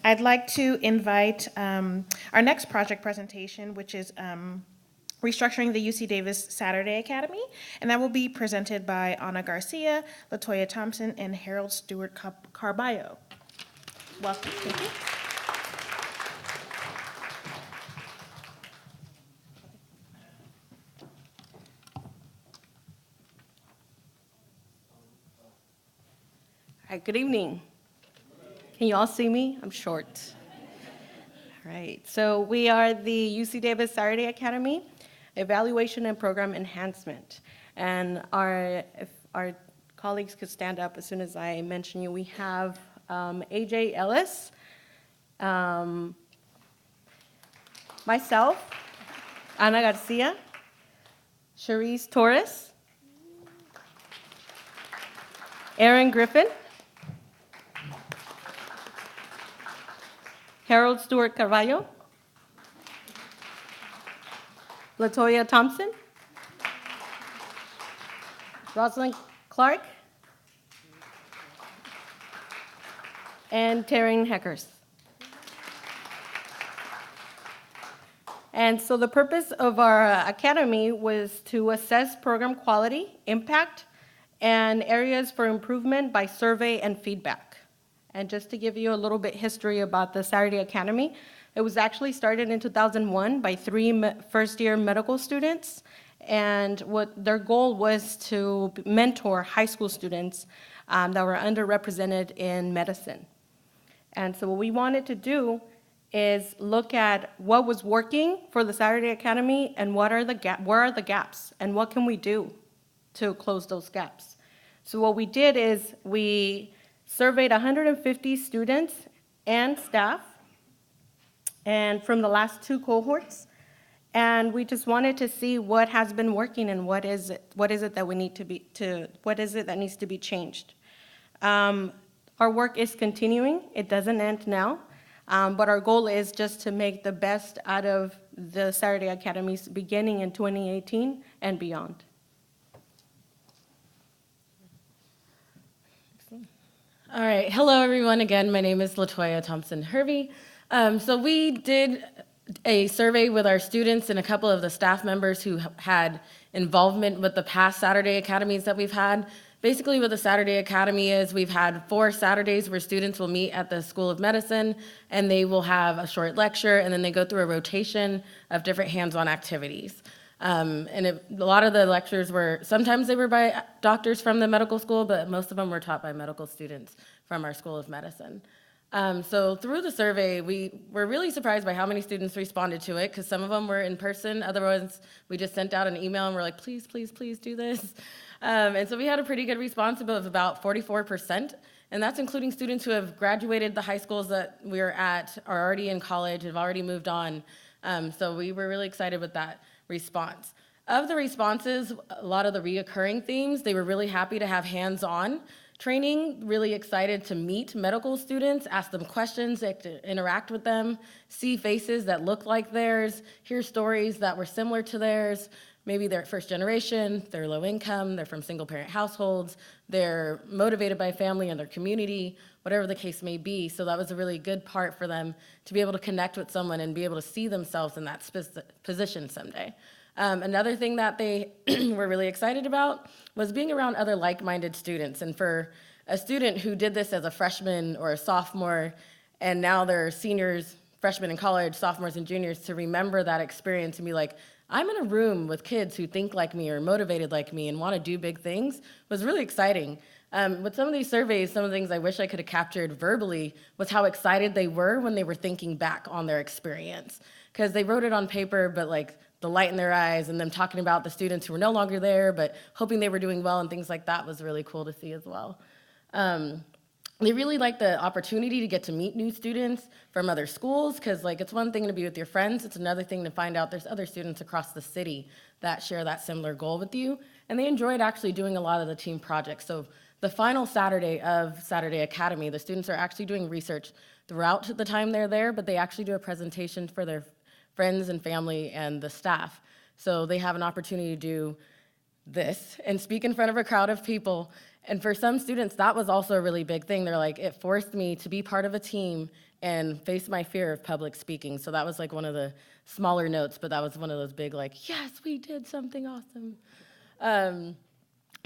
I'd like to invite our next project presentation, which is Restructuring the UC Davis Saturday Academy, and that will be presented by Ana Garcia, Latoya Thompson, and Harold Stewart Carballo. Welcome. Thank you. All right, good evening. Can you all see me? I'm short. All right, so we are the UC Davis Saturday Academy Evaluation and Program Enhancement. And if our colleagues could stand up as soon as I mention you, we have AJ Ellis, myself, Ana Garcia, Cherise Torres, Aaron Griffin, Harold Stewart Carvalho, Latoya Thompson, Rosalind Clark, and Taryn Heckers. And so the purpose of our academy was to assess program quality, impact, and areas for improvement by survey and feedback. And just to give you a little bit history about the Saturday Academy, it was actually started in 2001 by 3 first-year medical students, and what their goal was to mentor high school students that were underrepresented in medicine. And so what we wanted to do is look at what was working for the Saturday Academy and where are the gaps, and what can we do to close those gaps. So what we did is we surveyed 150 students and staff, and from the last 2 cohorts, and we just wanted to see what has been working and what is it that needs to be changed. Our work is continuing. It doesn't end now, but our goal is just to make the best out of the Saturday Academies beginning in 2018 and beyond. All right, hello everyone again. My name is Latoya Thompson Hervey. So we did a survey with our students and a couple of the staff members who had involvement with the past Saturday Academies that we've had. Basically what the Saturday Academy is, we've had 4 Saturdays where students will meet at the School of Medicine and they will have a short lecture and then they go through a rotation of different hands-on activities. A lot of the lectures sometimes they were by doctors from the medical school, but most of them were taught by medical students from our School of Medicine. So through the survey, we were really surprised by how many students responded to it, because some of them were in person, other ones we just sent out an email and we're like, please, please, please do this. And so we had a pretty good response of about 44%, and that's including students who have graduated the high schools that we're at, are already in college, have already moved on. So we were really excited with that response. Of the responses, a lot of the reoccurring themes, they were really happy to have hands-on training, really excited to meet medical students, ask them questions, interact with them, see faces that look like theirs, hear stories that were similar to theirs. Maybe they're first generation, they're low income, they're from single parent households, they're motivated by family and their community, whatever the case may be. So that was a really good part for them to be able to connect with someone and be able to see themselves in that position someday. Another thing that they were really excited about was being around other like-minded students. And for a student who did this as a freshman or a sophomore, and now they're seniors, freshmen in college, sophomores and juniors, to remember that experience and be like, I'm in a room with kids who think like me or motivated like me and want to do big things, was really exciting. With some of these surveys, some of the things I wish I could have captured verbally was how excited they were when they were thinking back on their experience. Because they wrote it on paper, but like the light in their eyes and them talking about the students who were no longer there, but hoping they were doing well and things like that was really cool to see as well. They really like the opportunity to get to meet new students from other schools, because like it's one thing to be with your friends, it's another thing to find out there's other students across the city that share that similar goal with you. And they enjoyed actually doing a lot of the team projects. So the final Saturday of Saturday Academy, the students are actually doing research throughout the time they're there, but they actually do a presentation for their friends and family and the staff. So they have an opportunity to do this and speak in front of a crowd of people. And for some students, that was also a really big thing. They're like, it forced me to be part of a team and face my fear of public speaking. So that was like one of the smaller notes, but that was one of those big like, yes, we did something awesome.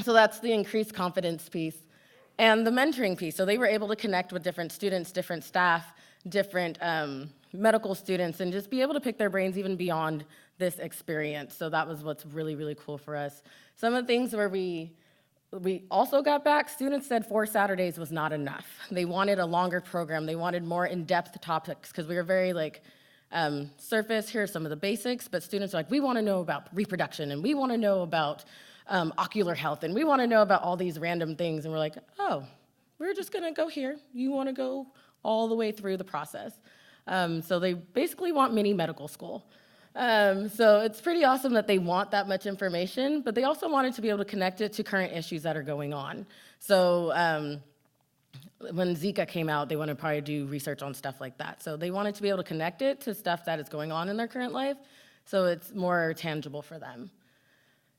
So that's the increased confidence piece. And the mentoring piece. So they were able to connect with different students, different staff, different medical students, and just be able to pick their brains even beyond this experience. So that was what's really, really cool for us. Some of the things where we also got back, students said 4 Saturdays was not enough. They wanted a longer program. They wanted more in-depth topics because we were very like, surface, here are some of the basics, but students are like, we want to know about reproduction, and we want to know about ocular health, and we want to know about all these random things. And we're like, oh, we're just going to go here. You want to go all the way through the process. So they basically want mini medical school. So it's pretty awesome that they want that much information, but they also wanted to be able to connect it to current issues that are going on. So when Zika came out, they wanted to probably do research on stuff like that. So they wanted to be able to connect it to stuff that is going on in their current life, so it's more tangible for them.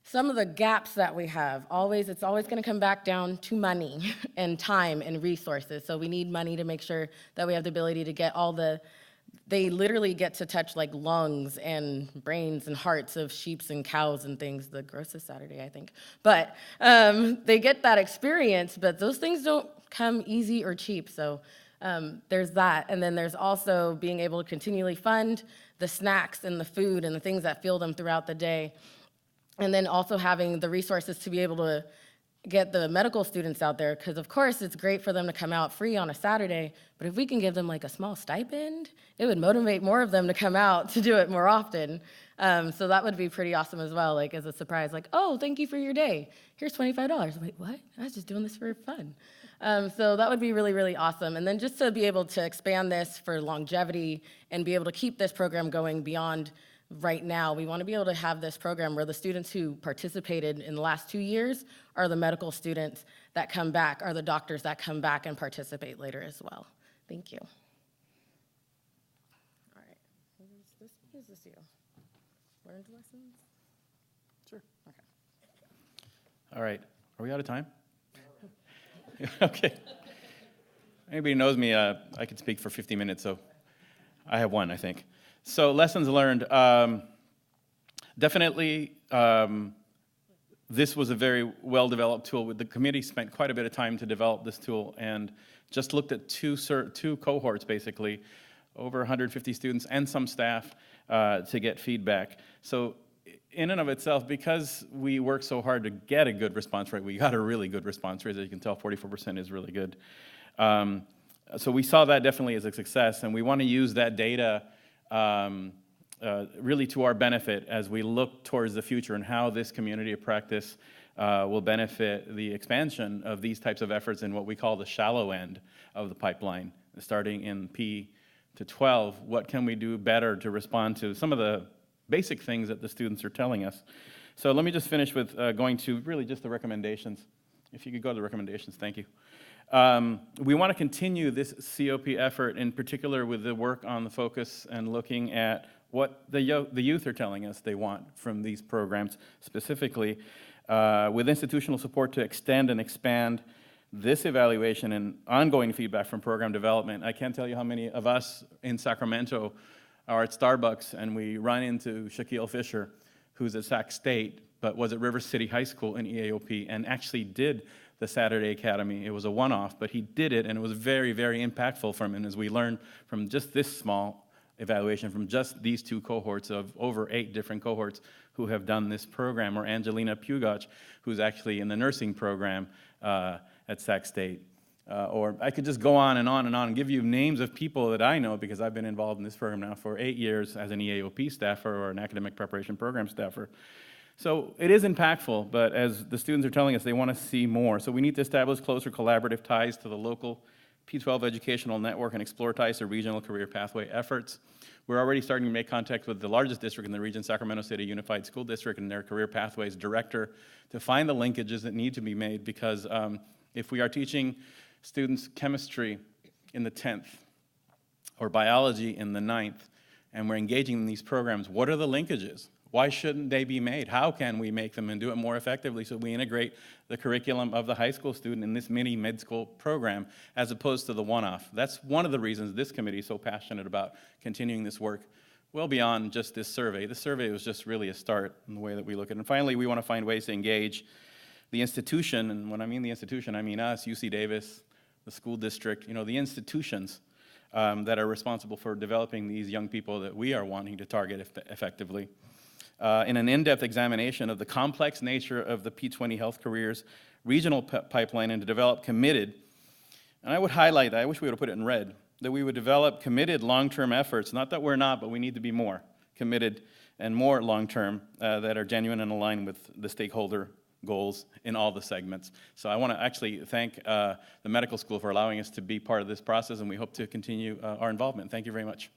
Some of the gaps that we have, it's always going to come back down to money and time and resources. So we need money to make sure that we have the ability to get they literally get to touch like lungs and brains and hearts of sheeps and cows and things, the grossest Saturday, I think. But they get that experience, but those things don't come easy or cheap. So there's that. And then there's also being able to continually fund the snacks and the food and the things that fuel them throughout the day. And then also having the resources to be able to get the medical students out there, because of course it's great for them to come out free on a Saturday, but if we can give them like a small stipend, it would motivate more of them to come out to do it more often. So that would be pretty awesome as well, like as a surprise, like, oh, thank you for your day. Here's $25. Wait, what? I was just doing this for fun. So that would be really, really awesome. And then just to be able to expand this for longevity and be able to keep this program going beyond right now, we want to be able to have this program where the students who participated in the last 2 years are the medical students that come back, are the doctors that come back and participate later as well. Thank you. All right. What is this you? Learned lessons? Sure. Okay. All right. Are we out of time? Okay. Anybody knows me, I could speak for 50 minutes, so I have one, I think. So lessons learned. Definitely, this was a very well-developed tool. The committee spent quite a bit of time to develop this tool and just looked at two cohorts, basically, over 150 students and some staff to get feedback. So in and of itself, because we worked so hard to get a good response rate, we got a really good response rate. As you can tell, 44% is really good. So we saw that definitely as a success, and we want to use that data really to our benefit as we look towards the future and how this community of practice will benefit the expansion of these types of efforts in what we call the shallow end of the pipeline, starting in P to 12. What can we do better to respond to some of the basic things that the students are telling us? So let me just finish with going to really just the recommendations. If you could go to the recommendations, thank you. We want to continue this COP effort, in particular with the work on the focus and looking at what the youth are telling us they want from these programs, specifically with institutional support to extend and expand this evaluation and ongoing feedback from program development. I can't tell you how many of us in Sacramento are at Starbucks and we run into Shaquille Fisher, who's at Sac State, but was at River City High School in EAOP and actually did the Saturday Academy. It was a one-off, but he did it, and it was very, very impactful from him as we learned from just this small evaluation, from just these 2 cohorts of over 8 different cohorts who have done this program, or Angelina Pugach, who's actually in the nursing program at Sac State. Or I could just go on and on and on and give you names of people that I know because I've been involved in this program now for 8 years as an EAOP staffer or an academic preparation program staffer. So it is impactful, but as the students are telling us, they want to see more. So we need to establish closer collaborative ties to the local P12 educational network and explore ties to regional career pathway efforts. We're already starting to make contact with the largest district in the region, Sacramento City Unified School District, and their career pathways director to find the linkages that need to be made, because if we are teaching students chemistry in the 10th or biology in the 9th, and we're engaging in these programs, what are the linkages? Why shouldn't they be made? How can we make them and do it more effectively so we integrate the curriculum of the high school student in this mini mid-school program as opposed to the one-off? That's one of the reasons this committee is so passionate about continuing this work well beyond just this survey. The survey was just really a start in the way that we look at it. And finally, we want to find ways to engage the institution, and when I mean the institution, I mean us, UC Davis, the school district, the institutions that are responsible for developing these young people that we are wanting to target effectively. In an in-depth examination of the complex nature of the P20 Health Careers regional pipeline and to develop committed, and I would highlight that, I wish we would have put it in red, that we would develop committed long-term efforts, not that we're not, but we need to be more committed and more long-term that are genuine and aligned with the stakeholder goals in all the segments. So I want to actually thank the medical school for allowing us to be part of this process, and we hope to continue our involvement. Thank you very much.